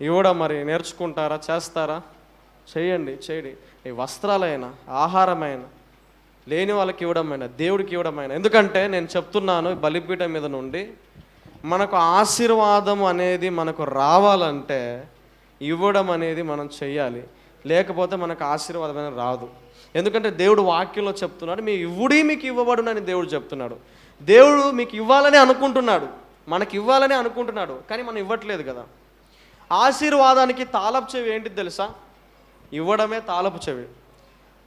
ఇవ్వడం మరి నేర్చుకుంటారా, చేస్తారా? చేయండి. ఈ వస్త్రాలైనా, ఆహారమైనా, లేని వాళ్ళకి ఇవ్వడమైనా, దేవుడికి ఇవ్వడమైనా. ఎందుకంటే నేను చెప్తున్నాను, బలిపీఠం మీద నుండి మనకు ఆశీర్వాదం అనేది మనకు రావాలంటే ఇవ్వడం అనేది మనం చెయ్యాలి. లేకపోతే మనకు ఆశీర్వాదం అనేది రాదు. ఎందుకంటే దేవుడు వాక్యంలో చెప్తున్నాడు, మీ ఇవ్వుడి మీకు ఇవ్వబడునని దేవుడు చెప్తున్నాడు. దేవుడు మీకు ఇవ్వాలని అనుకుంటున్నాడు, మనకి ఇవ్వాలని అనుకుంటున్నాడు, కానీ మనం ఇవ్వట్లేదు కదా. ఆశీర్వాదానికి తాళపు చెవి ఏంటిది తెలుసా? ఇవ్వడమే తాళపు చెవి.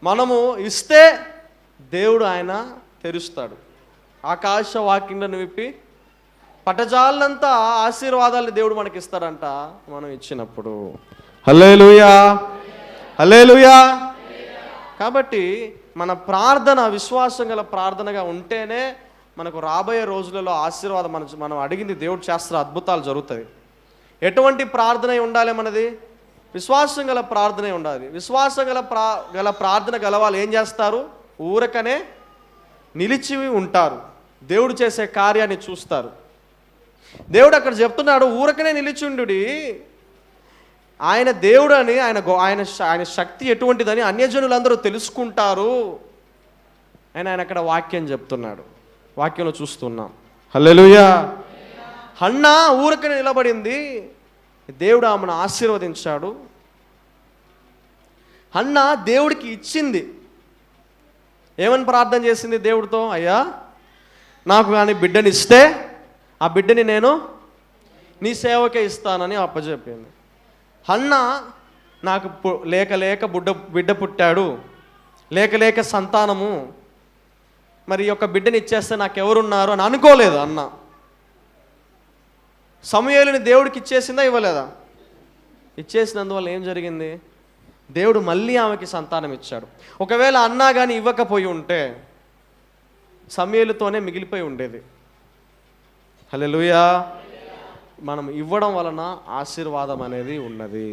మనము ఇస్తే దేవుడు ఆయన తెరుస్తాడు. ఆకాశ వాక్యంలను విప్పి పటజాలంతా ఆశీర్వాదాలను దేవుడు మనకి ఇస్తాడంట మనం ఇచ్చినప్పుడు. హల్లెలూయా, హల్లెలూయా. కాబట్టి మన ప్రార్థన విశ్వాసం గల ప్రార్థనగా ఉంటేనే మనకు రాబోయే రోజులలో ఆశీర్వాదం మనం అడిగింది దేవుడు చేస్తారు, అద్భుతాలు జరుగుతాయి. ఎటువంటి ప్రార్థన ఉండాలి మనది? విశ్వాసం గల ప్రార్థనే ఉండాలి. విశ్వాసం గల ప్రార్థన గలవాళ్ళు ఏం చేస్తారు? ఊరకనే నిలిచి ఉంటారు, దేవుడు చేసే కార్యాన్ని చూస్తారు. దేవుడు అక్కడ చెప్తున్నాడు, ఊరకనే నిలిచిండు, ఆయన దేవుడు అని, ఆయన శక్తి ఎటువంటిదని అన్యజనులందరూ తెలుసుకుంటారు అని ఆయన అక్కడ వాక్యం చెప్తున్నాడు. వాక్యంలో చూస్తున్నాం. హల్లెలూయా. హన్నా ఊరకనే నిలబడింది, దేవుడు ఆమెను ఆశీర్వదించాడు. హన్నా దేవుడికి ఇచ్చింది. ఏమని ప్రార్థన చేసింది దేవుడితో? అయ్యా, నాకు కానీ బిడ్డని ఇస్తే ఆ బిడ్డని నేను నీ సేవకే ఇస్తానని అప్పచెప్పింది. హన్నా నాకు లేక బిడ్డ పుట్టాడు, లేక సంతానము, మరి యొక్క బిడ్డని ఇచ్చేస్తే నాకెవరున్నారు అని అనుకోలేదు అన్న. సమూయేలుని దేవుడికి ఇచ్చేసిందా, ఇవ్వలేదా? ఇచ్చేసినందువల్ల ఏం జరిగింది? దేవుడు మళ్ళీ ఆమెకి సంతానం ఇచ్చాడు. ఒకవేళ అన్నా కానీ ఇవ్వకపోయి ఉంటే సమూయేలుతోనే మిగిలిపోయి ఉండేది. హల్లెలూయా. మనం ఇవ్వడం వలన ఆశీర్వాదం అనేది ఉన్నది.